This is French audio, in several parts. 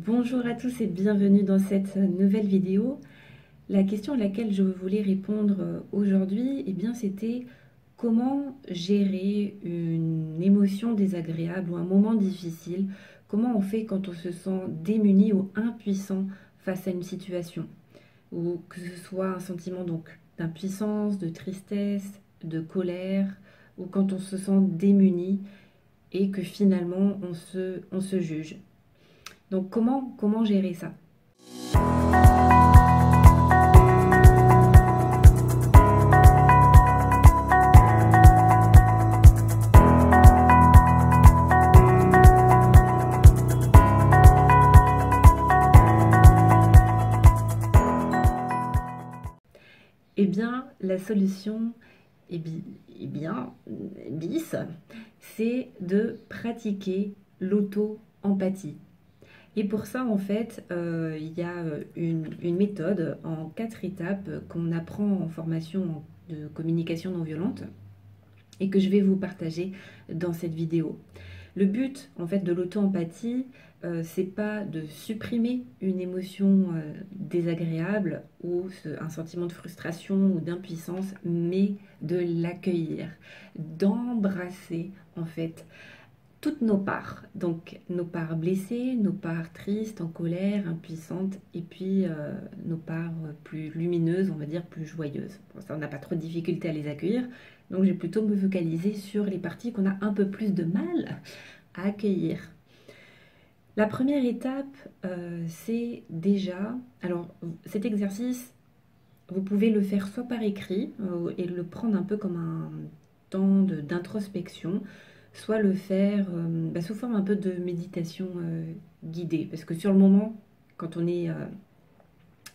Bonjour à tous et bienvenue dans cette nouvelle vidéo. La question à laquelle je voulais répondre aujourd'hui, c'était comment gérer une émotion désagréable ou un moment difficile. Comment on fait quand on se sent démuni ou impuissant face à une situation, ou que ce soit un sentiment donc d'impuissance, de tristesse, de colère, ou quand on se sent démuni et que finalement on se juge. Donc comment gérer ça? La solution, eh bi- eh bien, bis, c'est de pratiquer l'auto-empathie. Et pour ça, en fait, il y a une méthode en 4 étapes qu'on apprend en formation de communication non violente et que je vais vous partager dans cette vidéo. Le but, en fait, de l'auto-empathie, c'est pas de supprimer une émotion désagréable ou un sentiment de frustration ou d'impuissance, mais de l'accueillir, d'embrasser, en fait, toutes nos parts. Donc, nos parts blessées, nos parts tristes, en colère, impuissantes, et puis nos parts plus lumineuses, on va dire plus joyeuses. Pour ça, on n'a pas trop de difficulté à les accueillir. Donc, je vais plutôt me focaliser sur les parties qu'on a un peu plus de mal à accueillir. La première étape, c'est déjà... Alors, cet exercice, vous pouvez le faire soit par écrit et le prendre un peu comme un temps d'introspection, soit le faire sous forme un peu de méditation guidée. Parce que sur le moment, quand on est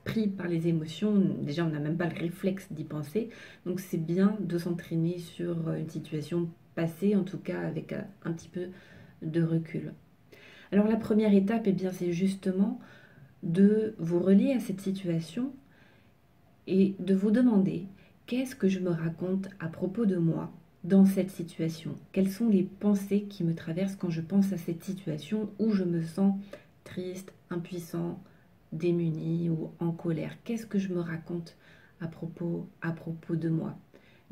pris par les émotions, déjà on n'a même pas le réflexe d'y penser. Donc c'est bien de s'entraîner sur une situation passée, en tout cas avec un petit peu de recul. Alors la première étape, c'est justement de vous relier à cette situation et de vous demander qu'est-ce que je me raconte à propos de moi dans cette situation? Quelles sont les pensées qui me traversent quand je pense à cette situation où je me sens triste, impuissant, démuni ou en colère? Qu'est-ce que je me raconte à propos de moi?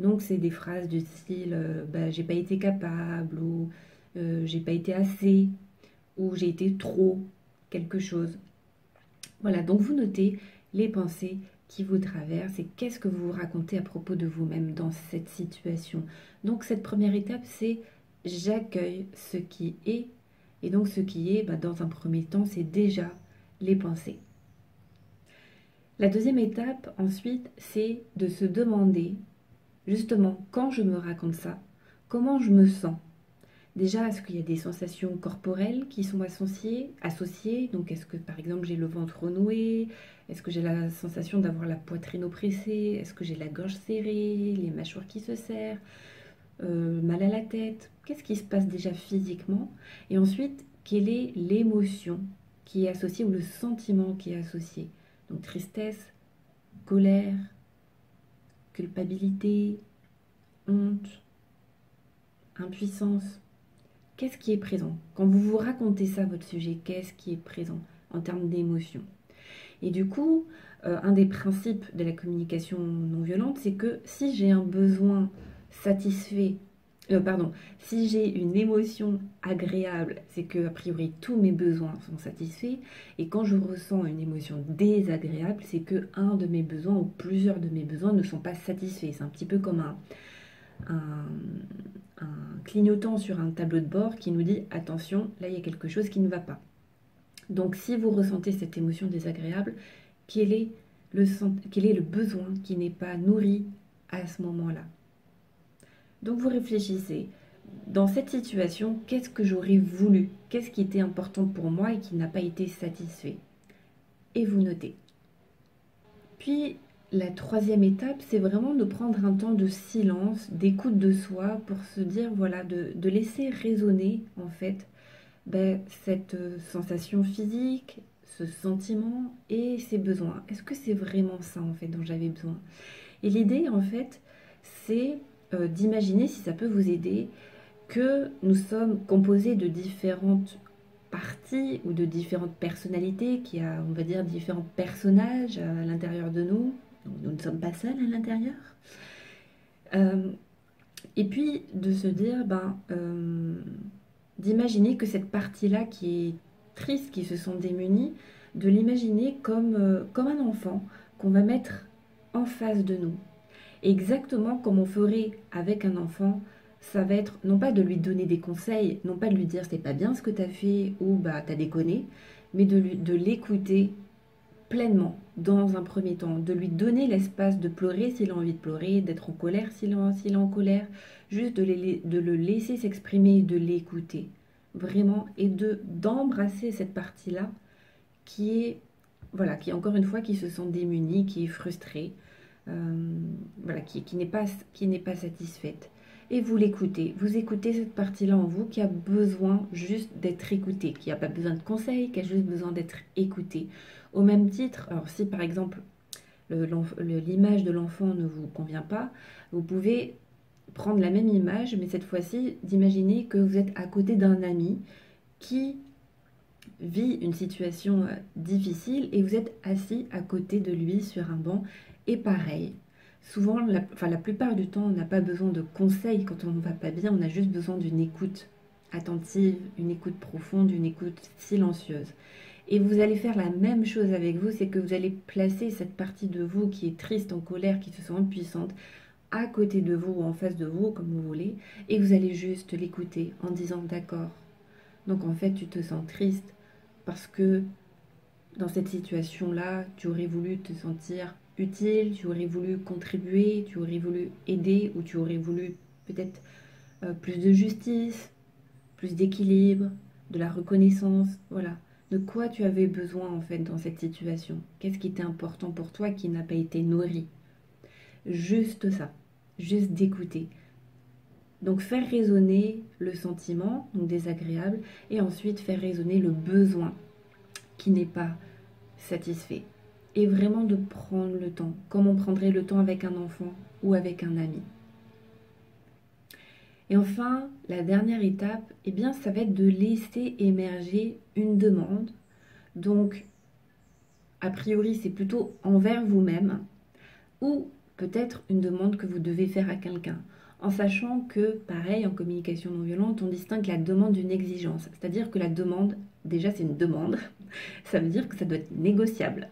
Donc c'est des phrases du style j'ai pas été capable ou j'ai pas été assez ou j'ai été trop quelque chose. Voilà, donc vous notez les pensées qui vous traversent et qu'est-ce que vous vous racontez à propos de vous-même dans cette situation. Donc cette première étape, c'est j'accueille ce qui est. Et donc ce qui est, dans un premier temps, c'est déjà les pensées. La deuxième étape, ensuite, c'est de se demander, justement, quand je me raconte ça, comment je me sens. Déjà, est-ce qu'il y a des sensations corporelles qui sont associées? Donc, est-ce que, par exemple, j'ai le ventre noué? Est-ce que j'ai la sensation d'avoir la poitrine oppressée? Est-ce que j'ai la gorge serrée, les mâchoires qui se serrent, mal à la tête? Qu'est-ce qui se passe déjà physiquement? Et ensuite, quelle est l'émotion qui est associée ou le sentiment qui est associé? Donc, tristesse, colère, culpabilité, honte, impuissance. Qu'est-ce qui est présent? Quand vous vous racontez ça, votre sujet, qu'est-ce qui est présent en termes d'émotion? Et du coup, un des principes de la communication non violente, c'est que si j'ai un besoin satisfait, si j'ai une émotion agréable, c'est que a priori tous mes besoins sont satisfaits. Et quand je ressens une émotion désagréable, c'est que un de mes besoins ou plusieurs de mes besoins ne sont pas satisfaits. C'est un petit peu comme un clignotant sur un tableau de bord qui nous dit attention, là il y a quelque chose qui ne va pas. Donc si vous ressentez cette émotion désagréable, quel est le besoin qui n'est pas nourri à ce moment-là? Donc vous réfléchissez, dans cette situation, qu'est-ce que j'aurais voulu? Qu'est-ce qui était important pour moi et qui n'a pas été satisfait? Et vous notez. Puis la troisième étape, c'est vraiment de prendre un temps de silence, d'écoute de soi pour se dire, voilà, de laisser résonner en fait cette sensation physique, ce sentiment et ces besoins. Est-ce que c'est vraiment ça en fait dont j'avais besoin? Et l'idée en fait, c'est d'imaginer, si ça peut vous aider, que nous sommes composés de différentes parties ou de différentes personnalités, qui a, on va dire, différents personnages à l'intérieur de nous. Donc, nous ne sommes pas seuls à l'intérieur. Et puis de se dire, d'imaginer que cette partie-là qui est triste, qui se sent démunie, de l'imaginer comme un enfant qu'on va mettre en face de nous. Exactement comme on ferait avec un enfant, ça va être non pas de lui donner des conseils, non pas de lui dire c'est pas bien ce que tu as fait ou t'as déconné, mais de l'écouter pleinement dans un premier temps, de lui donner l'espace de pleurer s'il a envie de pleurer, d'être en colère s'il est en colère, juste de le laisser s'exprimer, de l'écouter vraiment et d'embrasser cette partie-là qui est, voilà, qui encore une fois qui se sent démunie, qui est frustrée, voilà, qui n'est pas satisfaite. Et vous l'écoutez, vous écoutez cette partie-là en vous qui a besoin juste d'être écoutée, qui n'a pas besoin de conseils, qui a juste besoin d'être écoutée. Au même titre, alors si par exemple l'image de l'enfant ne vous convient pas, vous pouvez prendre la même image, mais cette fois-ci d'imaginer que vous êtes à côté d'un ami qui vit une situation difficile et vous êtes assis à côté de lui sur un banc. Et pareil, souvent, la plupart du temps, on n'a pas besoin de conseils quand on ne va pas bien, on a juste besoin d'une écoute attentive, une écoute profonde, une écoute silencieuse. Et vous allez faire la même chose avec vous, c'est que vous allez placer cette partie de vous qui est triste, en colère, qui se sent impuissante, à côté de vous ou en face de vous, comme vous voulez, et vous allez juste l'écouter en disant d'accord. Donc en fait, tu te sens triste parce que dans cette situation-là, tu aurais voulu te sentir utile, tu aurais voulu contribuer, tu aurais voulu aider ou tu aurais voulu peut-être plus de justice, plus d'équilibre, de la reconnaissance, voilà. De quoi tu avais besoin en fait dans cette situation? Qu'est-ce qui était important pour toi qui n'a pas été nourri? Juste ça, juste d'écouter. Donc faire résonner le sentiment, donc désagréable, et ensuite faire résonner le besoin qui n'est pas satisfait. Et vraiment de prendre le temps, comme on prendrait le temps avec un enfant ou avec un ami. Et enfin, la dernière étape, eh bien, ça va être de laisser émerger une demande. Donc, a priori, c'est plutôt envers vous-même ou peut-être une demande que vous devez faire à quelqu'un. En sachant que, pareil, en communication non violente, on distingue la demande d'une exigence. C'est-à-dire que la demande, déjà, c'est une demande. Ça veut dire que ça doit être négociable.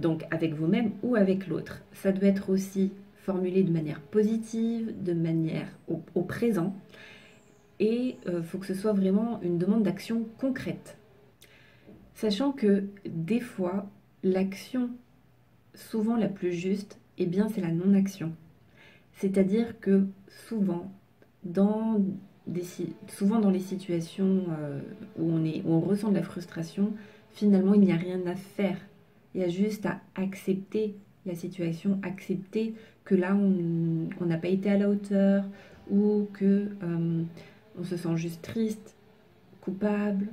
Donc, avec vous-même ou avec l'autre. Ça doit être aussi formulé de manière positive, de manière au présent. Et il faut que ce soit vraiment une demande d'action concrète. Sachant que des fois, l'action souvent la plus juste, eh bien, c'est la non-action. C'est-à-dire que souvent dans les situations où on ressent de la frustration, finalement, il n'y a rien à faire. Il y a juste à accepter la situation, accepter que là, on n'a pas été à la hauteur ou que on se sent juste triste, coupable,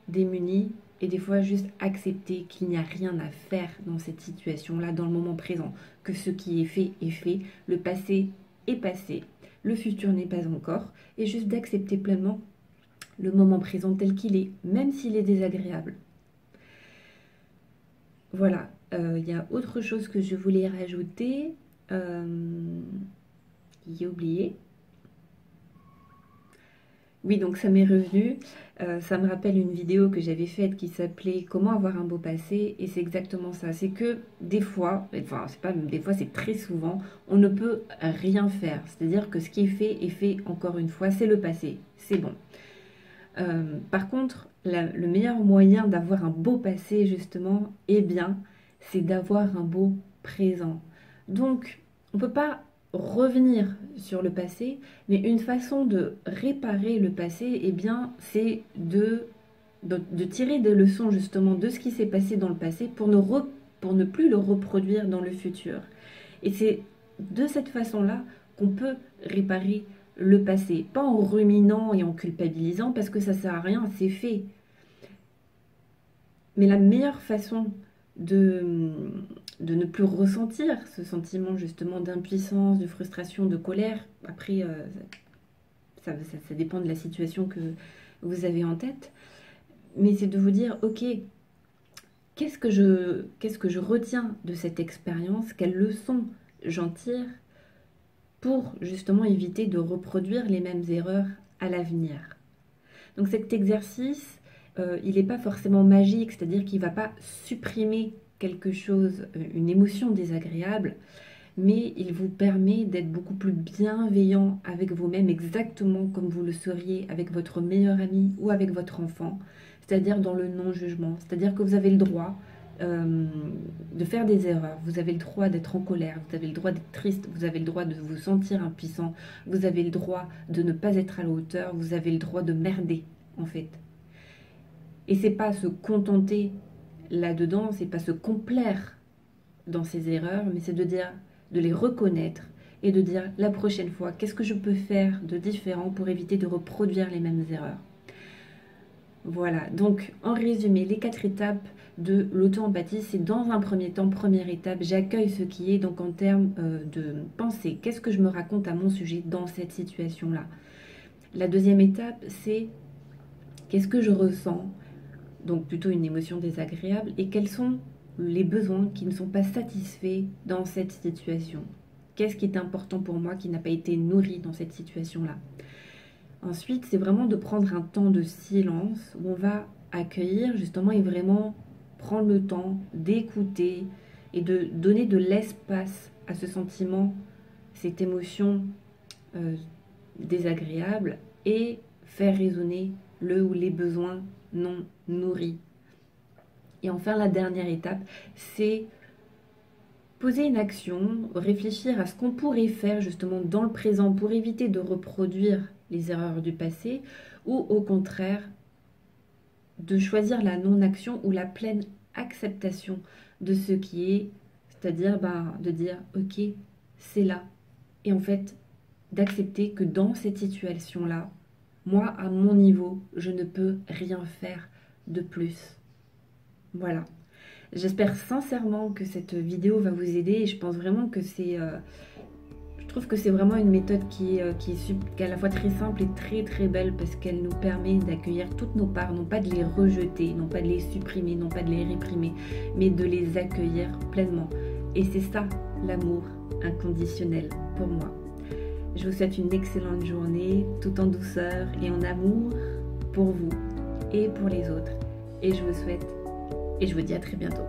démuni. Et des fois, juste accepter qu'il n'y a rien à faire dans cette situation-là, dans le moment présent. Que ce qui est fait. Le passé est passé. Le futur n'est pas encore. Et juste d'accepter pleinement le moment présent tel qu'il est, même s'il est désagréable. Voilà. Il y a autre chose que je voulais rajouter. J'ai oublié. Oui, donc ça m'est revenu. Ça me rappelle une vidéo que j'avais faite qui s'appelait Comment avoir un beau passé. Et c'est exactement ça. C'est que des fois, enfin, c'est pas des fois, c'est très souvent, on ne peut rien faire. C'est-à-dire que ce qui est fait encore une fois. C'est le passé. C'est bon. Par contre, le meilleur moyen d'avoir un beau passé, justement, eh bien, c'est d'avoir un beau présent. Donc, on ne peut pas revenir sur le passé, mais une façon de réparer le passé, eh bien, c'est de tirer des leçons justement de ce qui s'est passé dans le passé pour ne plus le reproduire dans le futur. Et c'est de cette façon-là qu'on peut réparer le passé, pas en ruminant et en culpabilisant parce que ça sert à rien, c'est fait. Mais la meilleure façon de ne plus ressentir ce sentiment justement d'impuissance, de frustration, de colère, après ça dépend de la situation que vous avez en tête, mais c'est de vous dire, ok, qu'est-ce que je retiens de cette expérience, quelles leçons j'en tire pour justement éviter de reproduire les mêmes erreurs à l'avenir. Donc cet exercice, il n'est pas forcément magique, c'est-à-dire qu'il ne va pas supprimer quelque chose, une émotion désagréable, mais il vous permet d'être beaucoup plus bienveillant avec vous-même, exactement comme vous le seriez avec votre meilleur ami ou avec votre enfant, c'est-à-dire dans le non-jugement, c'est-à-dire que vous avez le droit de faire des erreurs, vous avez le droit d'être en colère, vous avez le droit d'être triste, vous avez le droit de vous sentir impuissant, vous avez le droit de ne pas être à la hauteur, vous avez le droit de merder en fait. Et c'est pas se contenter là-dedans, c'est pas se complaire dans ces erreurs, mais c'est de dire, de les reconnaître et de dire la prochaine fois, qu'est-ce que je peux faire de différent pour éviter de reproduire les mêmes erreurs. Voilà, donc en résumé, les 4 étapes de l'auto-empathie, c'est dans un premier temps, première étape, j'accueille ce qui est, donc en termes de pensée, qu'est-ce que je me raconte à mon sujet dans cette situation-là. La deuxième étape, c'est qu'est-ce que je ressens, donc plutôt une émotion désagréable, et quels sont les besoins qui ne sont pas satisfaits dans cette situation. Qu'est-ce qui est important pour moi qui n'a pas été nourri dans cette situation-là. Ensuite, c'est vraiment de prendre un temps de silence où on va accueillir justement et vraiment prendre le temps d'écouter et de donner de l'espace à ce sentiment, cette émotion désagréable et faire résonner le ou les besoins non nourris. Et enfin, la dernière étape, c'est poser une action, réfléchir à ce qu'on pourrait faire justement dans le présent pour éviter de reproduire les erreurs du passé, ou au contraire, de choisir la non-action ou la pleine acceptation de ce qui est, c'est-à-dire de dire ok, c'est là. Et en fait, d'accepter que dans cette situation-là, moi, à mon niveau, je ne peux rien faire de plus. Voilà. J'espère sincèrement que cette vidéo va vous aider et je pense vraiment que c'est... je trouve que c'est vraiment une méthode qui est à la fois très simple et très très belle parce qu'elle nous permet d'accueillir toutes nos parts, non pas de les rejeter, non pas de les supprimer, non pas de les réprimer, mais de les accueillir pleinement. Et c'est ça l'amour inconditionnel pour moi. Je vous souhaite une excellente journée, tout en douceur et en amour pour vous et pour les autres. Et je vous souhaite et je vous dis à très bientôt.